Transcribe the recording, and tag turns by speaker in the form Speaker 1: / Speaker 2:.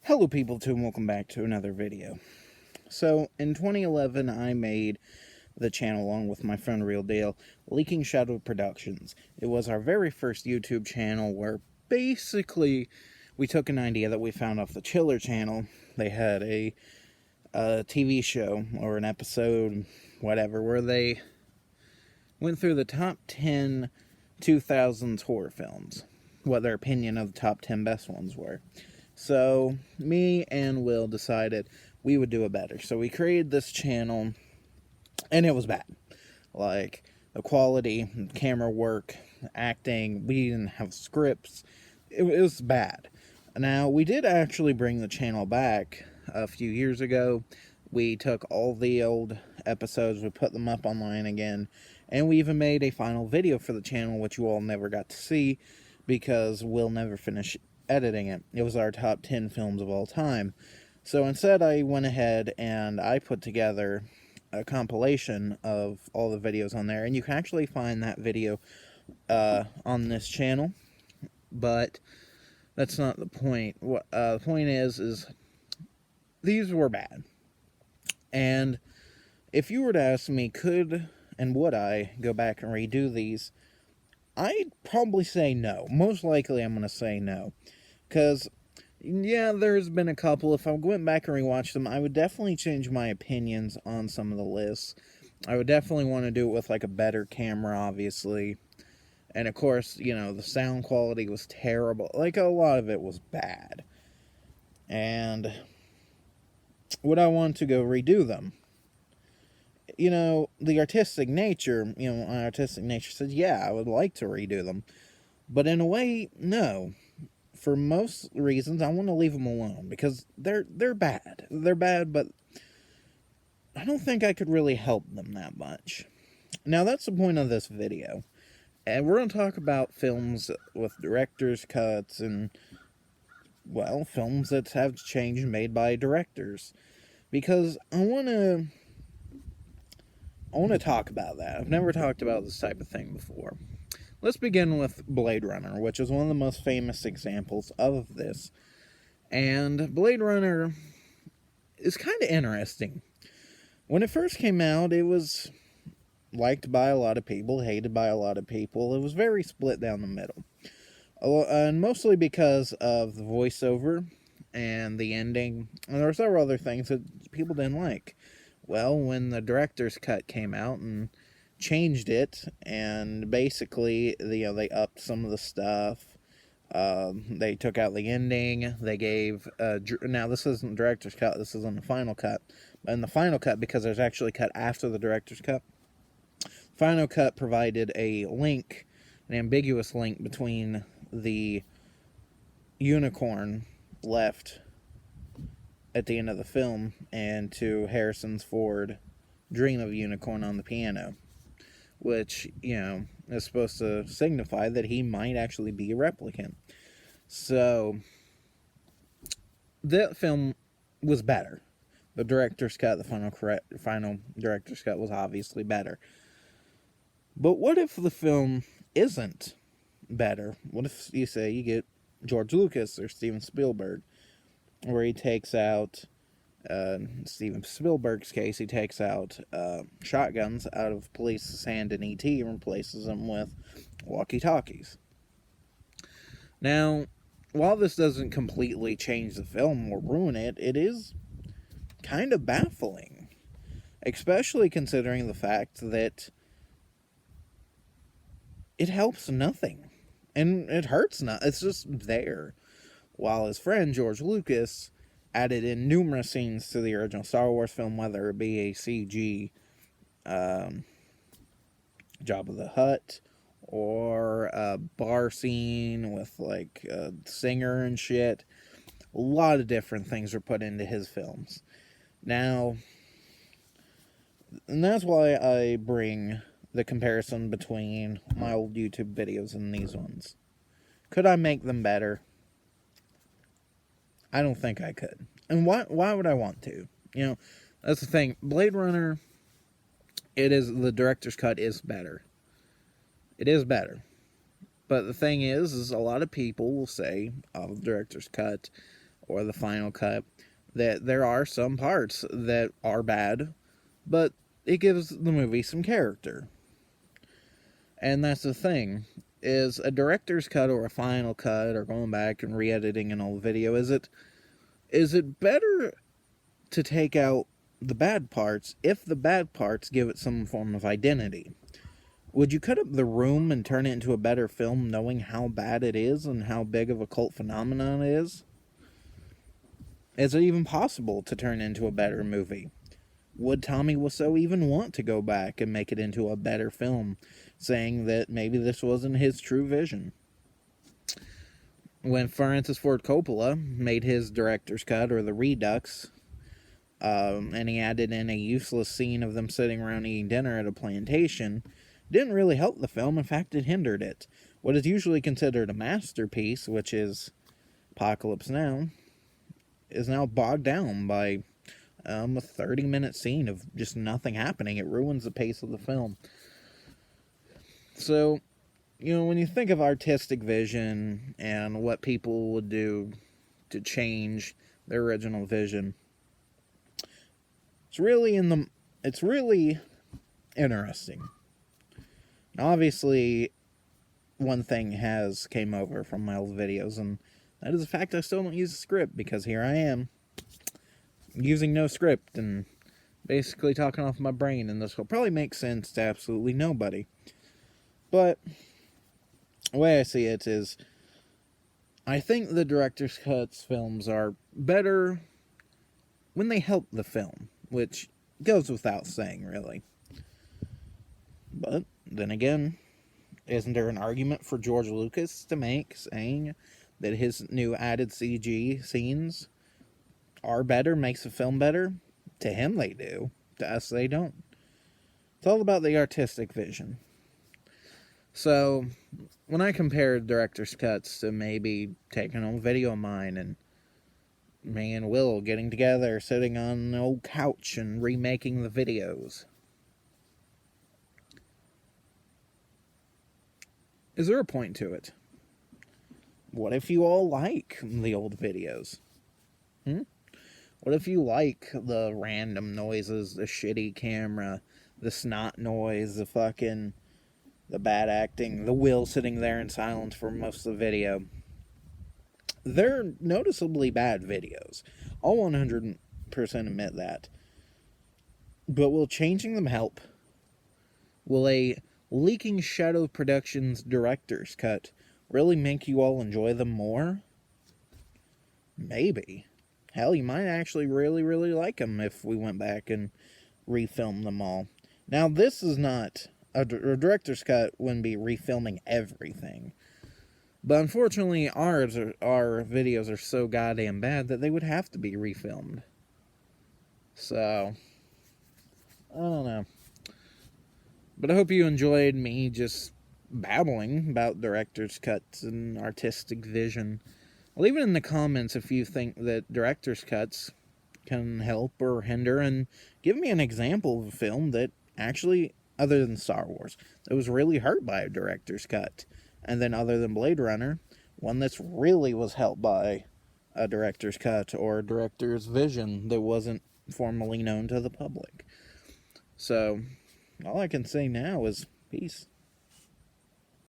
Speaker 1: Hello people too, and welcome back to another video. So, in 2011, I made the channel along with my friend Real Deal, Leaking Shadow Productions. It was our very first YouTube channel where basically we took an idea that we found off the Chiller channel. They had a TV show, or an episode, whatever, where they went through the top 10 2000s horror films, what their opinion of the top 10 best ones were. So, me and Will decided we would do it better. So we created this channel, and it was bad. Like, the quality, camera work, acting, we didn't have scripts. It was bad. Now, we did actually bring the channel back a few years ago. We took all the old episodes, we put them up online again, and we even made a final video for the channel, which you all never got to see because Will never finished editing it. It was our top 10 films of all time. So instead, I went ahead and I put together a compilation of all the videos on there, and you can actually find that video on this channel, but that's not the point. The point is these were bad. And if you were to ask me, could and would I go back and redo these, I'd probably say no. Most likely I'm going to say no. Because, yeah, there's been a couple. If I went back and rewatched them, I would definitely change my opinions on some of the lists. I would definitely want to do it with, like, a better camera, obviously. And, of course, you know, the sound quality was terrible. Like, a lot of it was bad. And would I want to go redo them? You know, the artistic nature, my artistic nature says, yeah, I would like to redo them. But in a way, no. For most reasons, I want to leave them alone, because they're bad. They're bad, but I don't think I could really help them that much. Now, that's the point of this video. And we're going to talk about films with director's cuts and, well, films that have changed made by directors. Because I want to talk about that. I've never talked about this type of thing before. Let's begin with Blade Runner, which is one of the most famous examples of this. And Blade Runner is kind of interesting. When it first came out, it was liked by a lot of people, hated by a lot of people. It was very split down the middle. And mostly because of the voiceover and the ending. And there were several other things that people didn't like. Well, when the director's cut came out and changed it, and basically, they upped some of the stuff. They took out the ending. They gave now this isn't director's cut. This isn't the final cut. But in the final cut, because there's actually cut after the director's cut, final cut provided a link, an ambiguous link between the unicorn left at the end of the film and to Harrison's Ford dream of a unicorn on the piano, which, is supposed to signify that he might actually be a replicant. So, that film was better. The director's cut, the final director's cut was obviously better. But what if the film isn't better? What if you get George Lucas or Steven Spielberg, where he takes out, Steven Spielberg's case, he takes out shotguns out of police's hand in E.T. and replaces them with walkie-talkies. Now, while this doesn't completely change the film or ruin it, it is kind of baffling. Especially considering the fact that it helps nothing. And it hurts nothing. It's just there. While his friend, George Lucas, added in numerous scenes to the original Star Wars film, whether it be a CG Jabba the Hutt, or a bar scene with, like, a singer and shit. A lot of different things were put into his films. Now, and that's why I bring the comparison between my old YouTube videos and these ones. Could I make them better? I don't think I could. And why would I want to? That's the thing. Blade Runner, the director's cut is better. It is better. But the thing is a lot of people will say, oh, the director's cut, or the final cut, that there are some parts that are bad, but it gives the movie some character. And that's the thing, is a director's cut or a final cut or going back and re-editing an old video, is it better to take out the bad parts if the bad parts give it some form of identity? Would you cut up The Room and turn it into a better film knowing how bad it is and how big of a cult phenomenon it is? Is it even possible to turn it into a better movie? Would Tommy Wiseau even want to go back and make it into a better film, saying that maybe this wasn't his true vision? When Francis Ford Coppola made his director's cut, or the Redux, and he added in a useless scene of them sitting around eating dinner at a plantation, didn't really help the film. In fact, it hindered it. What is usually considered a masterpiece, which is Apocalypse Now, is now bogged down by a 30-minute scene of just nothing happening. It ruins the pace of the film. So, when you think of artistic vision and what people would do to change their original vision, it's really interesting. Now, obviously, one thing has came over from my old videos, and that is the fact I still don't use a script, because here I am, using no script and basically talking off my brain, and this will probably make sense to absolutely nobody. But the way I see it is, I think the director's cuts films are better when they help the film, which goes without saying, really. But then again, isn't there an argument for George Lucas to make, saying that his new added CG scenes are better, makes the film better? To him they do. To us they don't. It's all about the artistic vision. So, when I compared director's cuts to maybe taking an old video of mine and me and Will getting together, sitting on an old couch and remaking the videos, is there a point to it? What if you all like the old videos? What if you like the random noises, the shitty camera, the snot noise, the bad acting, the Will sitting there in silence for most of the video? They're noticeably bad videos. I'll 100% admit that. But will changing them help? Will a Leaking Shadow Productions director's cut really make you all enjoy them more? Maybe. Hell, you might actually really, really like them if we went back and refilmed them all. Now, this is not... A director's cut wouldn't be refilming everything. But unfortunately, our videos are so goddamn bad that they would have to be refilmed. So, I don't know. But I hope you enjoyed me just babbling about director's cuts and artistic vision. Leave it in the comments if you think that director's cuts can help or hinder, and give me an example of a film that actually, other than Star Wars, that was really hurt by a director's cut. And then other than Blade Runner, one that's really was helped by a director's cut or a director's vision that wasn't formally known to the public. So, all I can say now is peace.